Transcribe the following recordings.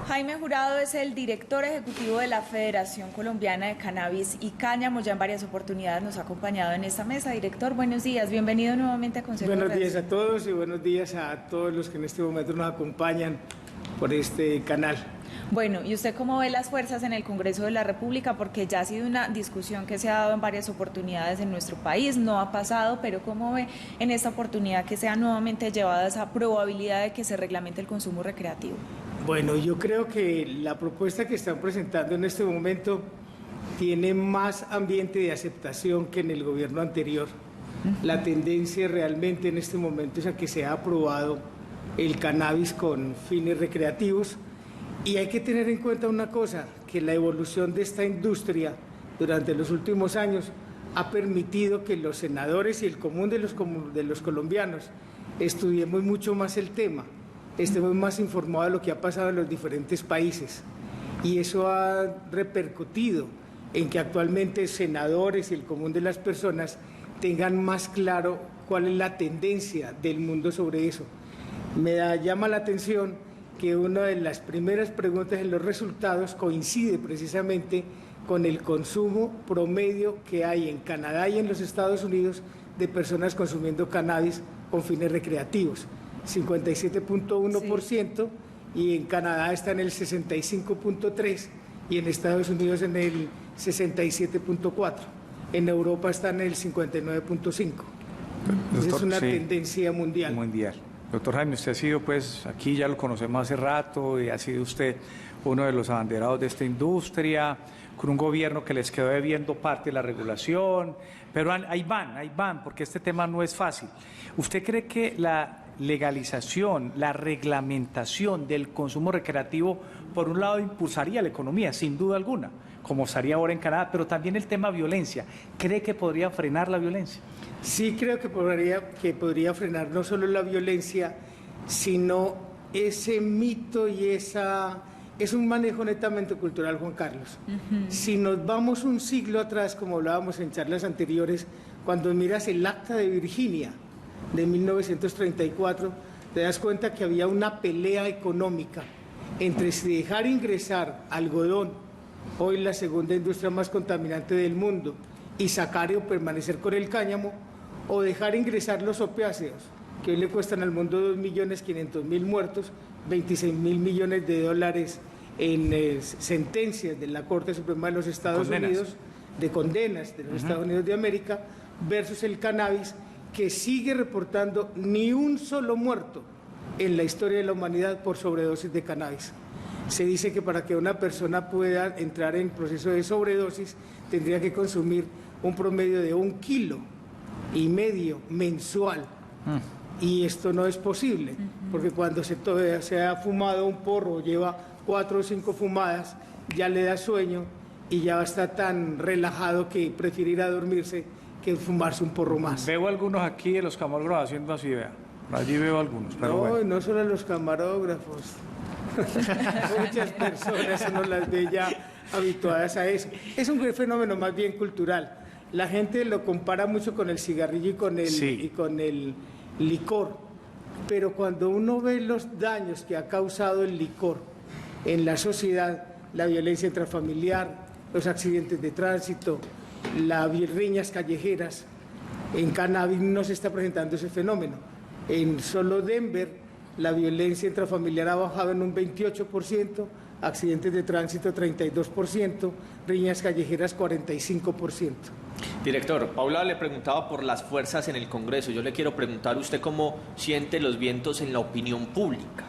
Jaime Jurado es el director ejecutivo de la Federación Colombiana de Cannabis y Cáñamo. Ya en varias oportunidades nos ha acompañado en esta mesa. Director, buenos días. Bienvenido nuevamente a Consejo Buenos Radio. días a todos y buenos días a todos los que en este momento nos acompañan por este canal. Bueno, ¿y usted cómo ve las fuerzas en el Congreso de la República? Porque ya ha sido una discusión que se ha dado en varias oportunidades en nuestro país, no ha pasado, pero ¿cómo ve en esta oportunidad que sea nuevamente llevada esa probabilidad de que se reglamente el consumo recreativo? Bueno, yo creo que la propuesta que están presentando en este momento tiene más ambiente de aceptación que en el gobierno anterior. La tendencia realmente en este momento es a que se ha aprobado el cannabis con fines recreativos. Y hay que tener en cuenta una cosa, que la evolución de esta industria durante los últimos años ha permitido que los senadores y el común de los colombianos estudiemos mucho más el tema, estemos más informados de lo que ha pasado en los diferentes países. Y eso ha repercutido en que actualmente senadores y el común de las personas tengan más claro cuál es la tendencia del mundo sobre eso. Llama la atención que una de las primeras preguntas en los resultados coincide precisamente con el consumo promedio que hay en Canadá y en los Estados Unidos de personas consumiendo cannabis con fines recreativos, 57.1%, y en Canadá está en el 65.3% y en Estados Unidos en el 67.4%. En Europa está en el 59.5%. Es una tendencia mundial. Doctor Jaime, usted ha sido, pues, aquí ya lo conocemos hace rato y ha sido usted uno de los abanderados de esta industria, con un gobierno que les quedó debiendo parte de la regulación, pero ahí van, porque este tema no es fácil. ¿Usted cree que la legalización, la reglamentación del consumo recreativo, por un lado, impulsaría la economía, sin duda alguna, como estaría ahora en Canadá, pero también el tema violencia? ¿Cree que podría frenar la violencia? Sí, creo que podría frenar no solo la violencia, sino ese mito y es un manejo netamente cultural, Juan Carlos. Si nos vamos un siglo atrás, como hablábamos en charlas anteriores, cuando miras el Acta de Virginia de 1934, te das cuenta que había una pelea económica entre si dejar ingresar algodón, hoy la segunda industria más contaminante del mundo, y sacar o permanecer con el cáñamo, o dejar ingresar los opiáceos, que hoy le cuestan al mundo 2.500.000 muertos, 26.000 millones de dólares en sentencias de la Corte Suprema de los Estados Unidos, de condenas de los Estados Unidos de América, versus el cannabis, que sigue reportando ni un solo muerto en la historia de la humanidad por sobredosis de cannabis. Se dice que para que una persona pueda entrar en proceso de sobredosis tendría que consumir un promedio de 1,5 kilos mensual. Y esto no es posible, porque cuando se ha fumado un porro, lleva 4 o 5 fumadas, ya le da sueño y ya está tan relajado que prefiere ir a dormirse que fumarse un porro más. Veo algunos aquí de los camarógrafos haciendo así, vea. Allí veo algunos, pero no, bueno. No solo los camarógrafos. Muchas personas uno las ve ya habituadas a eso. Es un fenómeno más bien cultural. La gente lo compara mucho con el cigarrillo y con el licor, pero cuando uno ve los daños que ha causado el licor en la sociedad, la violencia intrafamiliar, los accidentes de tránsito, las riñas callejeras, en cannabis no se está presentando ese fenómeno. En solo Denver la violencia intrafamiliar ha bajado en un 28%, accidentes de tránsito 32%, riñas callejeras 45%. Director, Paula le preguntaba por las fuerzas en el Congreso. Yo le quiero preguntar, ¿usted cómo siente los vientos en la opinión pública?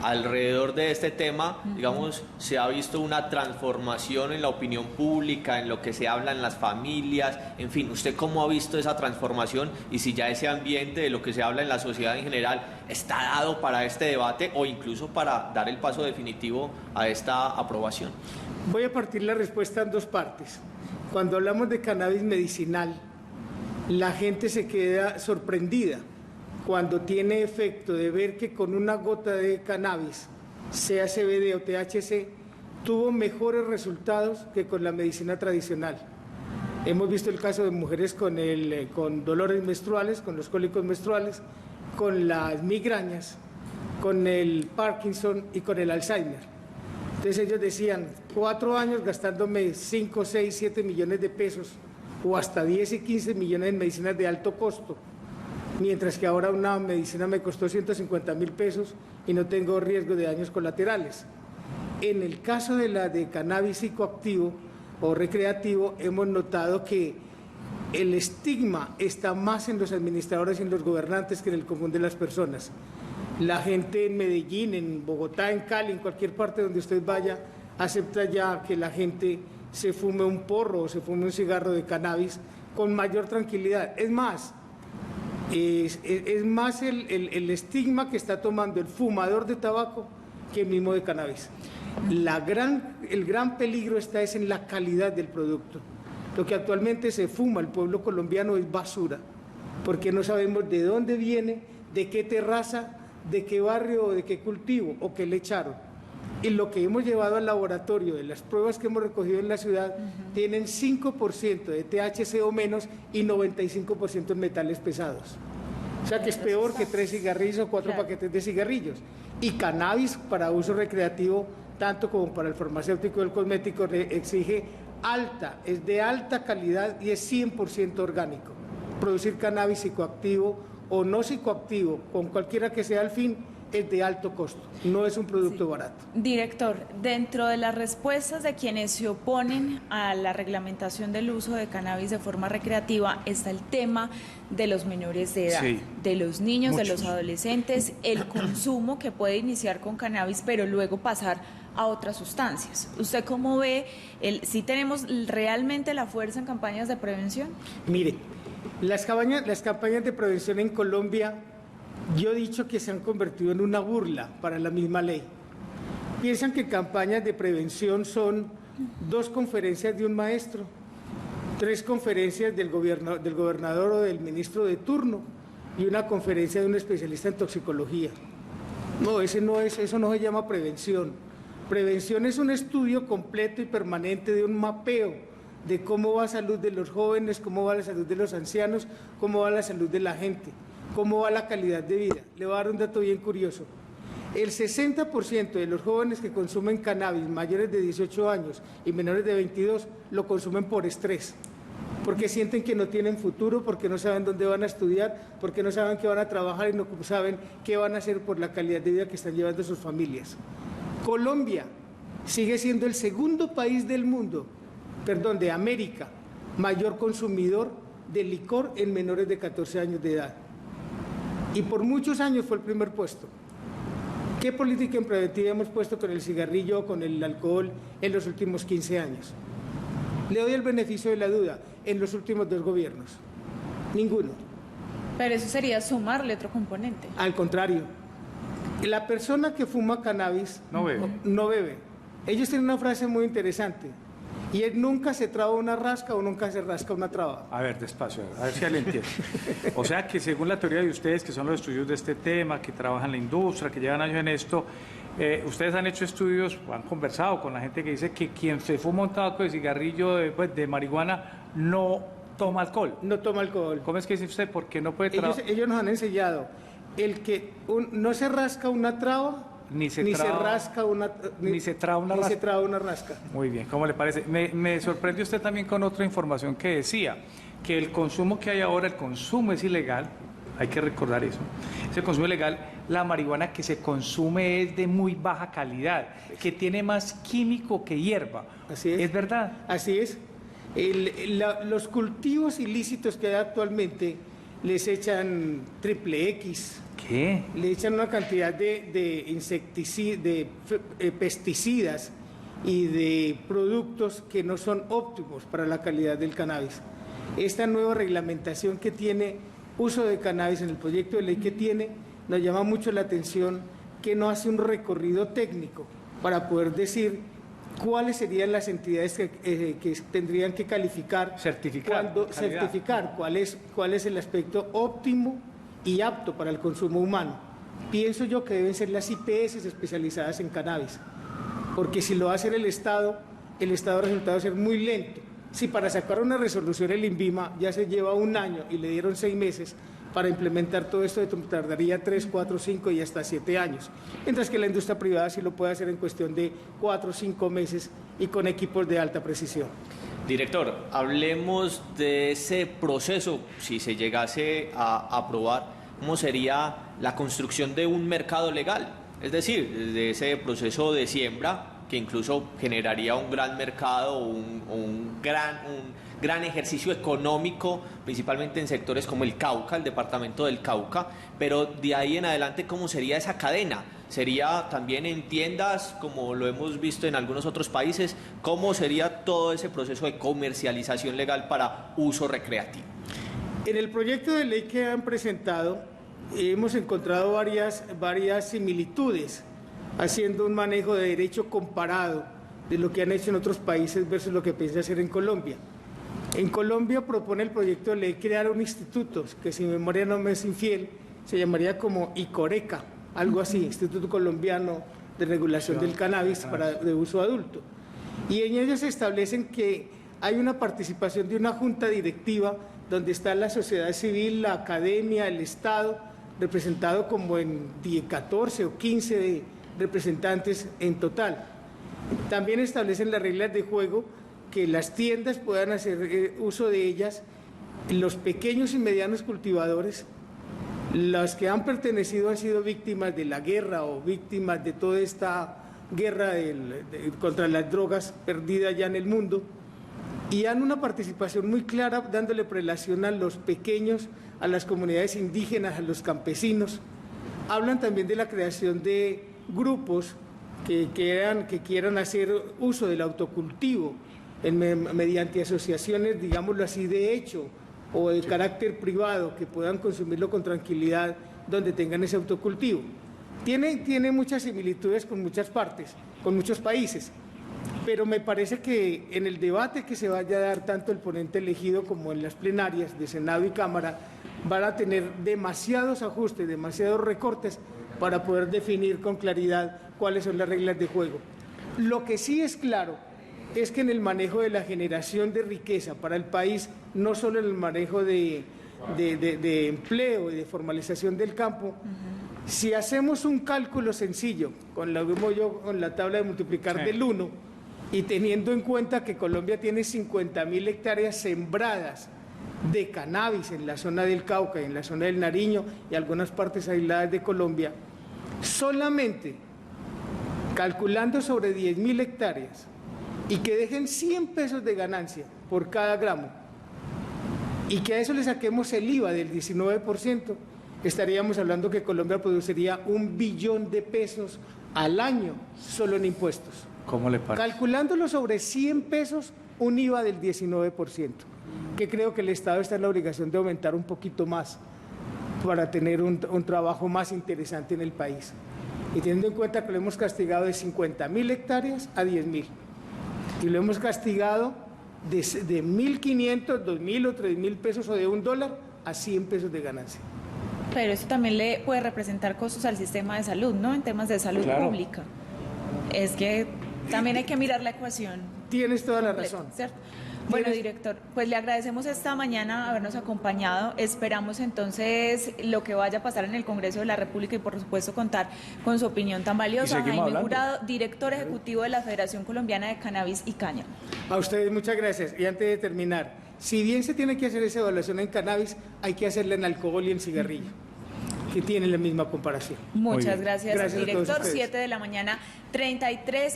Alrededor de este tema, digamos, se ha visto una transformación en la opinión pública, en lo que se habla en las familias, en fin, ¿usted cómo ha visto esa transformación y si ya ese ambiente de lo que se habla en la sociedad en general está dado para este debate o incluso para dar el paso definitivo a esta aprobación? Voy a partir la respuesta en dos partes. Cuando hablamos de cannabis medicinal, la gente se queda sorprendida cuando tiene efecto de ver que con una gota de cannabis, sea CBD o THC, tuvo mejores resultados que con la medicina tradicional. Hemos visto el caso de mujeres con dolores menstruales, con los cólicos menstruales, con las migrañas, con el Parkinson y con el Alzheimer. Entonces ellos decían, 4 años gastándome 5, 6, 7 millones de pesos o hasta 10 y 15 millones en medicinas de alto costo, mientras que ahora una medicina me costó 150.000 pesos y no tengo riesgo de daños colaterales. En el caso de cannabis psicoactivo o recreativo, hemos notado que el estigma está más en los administradores y en los gobernantes que en el común de las personas. La gente en Medellín, en Bogotá, en Cali, en cualquier parte donde usted vaya, acepta ya que la gente se fume un porro o se fume un cigarro de cannabis con mayor tranquilidad. Es más, el estigma que está tomando el fumador de tabaco que el mismo de cannabis. El gran peligro está en la calidad del producto. Lo que actualmente se fuma el pueblo colombiano es basura, porque no sabemos de dónde viene, de qué terraza, de qué barrio o de qué cultivo o qué le echaron. Y lo que hemos llevado al laboratorio, de las pruebas que hemos recogido en la ciudad, tienen 5% de THC o menos y 95% en metales pesados. O sea que es peor que 3 cigarrillos o 4 paquetes de cigarrillos. Y cannabis para uso recreativo, tanto como para el farmacéutico y el cosmético, exige es de alta calidad y es 100% orgánico. Producir cannabis psicoactivo o no psicoactivo, con cualquiera que sea el fin, es de alto costo, no es un producto barato. Director, dentro de las respuestas de quienes se oponen a la reglamentación del uso de cannabis de forma recreativa está el tema de los menores de edad, de los niños, de los adolescentes, el consumo que puede iniciar con cannabis, pero luego pasar a otras sustancias. ¿Usted cómo ve, si tenemos realmente la fuerza en campañas de prevención? Mire, las campañas de prevención en Colombia, yo he dicho que se han convertido en una burla para la misma ley. Piensan que campañas de prevención son 2 conferencias de un maestro, 3 conferencias del gobernador o del ministro de turno y una conferencia de un especialista en toxicología. No, eso no se llama prevención. Prevención es un estudio completo y permanente de un mapeo de cómo va la salud de los jóvenes, cómo va la salud de los ancianos, cómo va la salud de la gente, cómo va la calidad de vida. Le voy a dar un dato bien curioso. El 60% de los jóvenes que consumen cannabis mayores de 18 años y menores de 22 lo consumen por estrés, porque sienten que no tienen futuro, porque no saben dónde van a estudiar, porque no saben qué van a trabajar y no saben qué van a hacer por la calidad de vida que están llevando sus familias. Colombia sigue siendo el segundo país del mundo, de América, mayor consumidor de licor en menores de 14 años de edad. Y por muchos años fue el primer puesto. ¿Qué política en preventiva hemos puesto con el cigarrillo o con el alcohol en los últimos 15 años? Le doy el beneficio de la duda, en los últimos 2 gobiernos. Ninguno. Pero eso sería sumarle otro componente. Al contrario, la persona que fuma cannabis no bebe. Ellos tienen una frase muy interesante. Y él nunca se traba una rasca o nunca se rasca una traba. A ver, despacio, a ver si le entiendo. O sea que según la teoría de ustedes, que son los estudios de este tema, que trabajan en la industria, que llevan años en esto, ustedes han hecho estudios, han conversado con la gente que dice que quien se fuma un tabaco de cigarrillo de marihuana no toma alcohol. No toma alcohol. ¿Cómo es que dice usted? Porque no puede ellos nos han enseñado, el que no se rasca una traba, ni se traba una rasca. Muy bien, ¿cómo le parece? Me sorprendió usted también con otra información que decía que el consumo que hay ahora, el consumo es ilegal, hay que recordar eso, ese consumo ilegal, la marihuana que se consume es de muy baja calidad, que tiene más químico que hierba. Así es. ¿Es verdad? Así es. Los cultivos ilícitos que hay actualmente les echan triple X. ¿Qué? Le echan una cantidad de pesticidas y de productos que no son óptimos para la calidad del cannabis. Esta nueva reglamentación que tiene uso de cannabis en el proyecto de ley que tiene, nos llama mucho la atención que no hace un recorrido técnico para poder decir cuáles serían las entidades que tendrían que calificar, certificar cuál es el aspecto óptimo y apto para el consumo humano. Pienso yo que deben ser las IPS especializadas en cannabis, porque si lo va a hacer el Estado resulta ser muy lento. Si para sacar una resolución el INVIMA ya se lleva 1 año y le dieron 6 meses, para implementar todo esto tardaría 3, 4, 5 y hasta 7 años, mientras que la industria privada sí lo puede hacer en cuestión de 4 o 5 meses y con equipos de alta precisión. Director, hablemos de ese proceso, si se llegase a aprobar, ¿cómo sería la construcción de un mercado legal? Es decir, de ese proceso de siembra, que incluso generaría un gran mercado, un gran ejercicio económico, principalmente en sectores como el Cauca, el departamento del Cauca, pero de ahí en adelante, ¿cómo sería esa cadena? ¿Sería también en tiendas, como lo hemos visto en algunos otros países? ¿Cómo sería todo ese proceso de comercialización legal para uso recreativo? En el proyecto de ley que han presentado, hemos encontrado varias similitudes, haciendo un manejo de derecho comparado de lo que han hecho en otros países versus lo que piensa hacer en Colombia. En Colombia propone el proyecto de ley crear un instituto que, si mi memoria no me es infiel, se llamaría como ICORECA, algo así, Instituto Colombiano de Regulación del Cannabis de uso adulto. Y en ellos se establecen que hay una participación de una junta directiva donde está la sociedad civil, la academia, el Estado, representado como en 14 o 15 representantes en total. También establecen las reglas de juego, que las tiendas puedan hacer uso de ellas, los pequeños y medianos cultivadores, los que han sido víctimas de la guerra o víctimas de toda esta guerra contra las drogas perdida ya en el mundo, y dan una participación muy clara, dándole prelación a los pequeños, a las comunidades indígenas, a los campesinos. Hablan también de la creación de grupos que quieran hacer uso del autocultivo mediante asociaciones, digámoslo así, de hecho o de carácter privado, que puedan consumirlo con tranquilidad donde tengan ese autocultivo. Tiene muchas similitudes con muchas partes, con muchos países, pero me parece que en el debate que se vaya a dar tanto el ponente elegido como en las plenarias de Senado y Cámara van a tener demasiados ajustes, demasiados recortes para poder definir con claridad cuáles son las reglas de juego. Lo que sí es claro es que en el manejo de la generación de riqueza para el país, no solo en el manejo de empleo y de formalización del campo, si hacemos un cálculo sencillo, con la tabla de multiplicar del 1, y teniendo en cuenta que Colombia tiene 50.000 hectáreas sembradas de cannabis en la zona del Cauca, en la zona del Nariño y algunas partes aisladas de Colombia, solamente calculando sobre 10.000 hectáreas y que dejen 100 pesos de ganancia por cada gramo y que a eso le saquemos el IVA del 19%, estaríamos hablando que Colombia produciría 1 billón de pesos al año solo en impuestos. ¿Cómo le parece? Calculándolo sobre 100 pesos, un IVA del 19%, que creo que el Estado está en la obligación de aumentar un poquito más para tener un trabajo más interesante en el país. Y teniendo en cuenta que lo hemos castigado de 50.000 hectáreas a 10.000, y lo hemos castigado de 1.500, 2.000 o 3.000 pesos o de $1 a 100 pesos de ganancia. Pero eso también le puede representar costos al sistema de salud, ¿no? En temas de salud pública. Es que también hay que mirar la ecuación. Tienes toda la completa, razón. ¿cierto? Bueno, director, pues le agradecemos esta mañana habernos acompañado. Esperamos entonces lo que vaya a pasar en el Congreso de la República y por supuesto contar con su opinión tan valiosa. Jaime Jurado, director ejecutivo de la Federación Colombiana de Cannabis y Cáñamo. A ustedes muchas gracias. Y antes de terminar, si bien se tiene que hacer esa evaluación en cannabis, hay que hacerla en alcohol y en cigarrillo, que tienen la misma comparación. Muchas gracias, Gracias director. a todos ustedes. 7 de la mañana, 33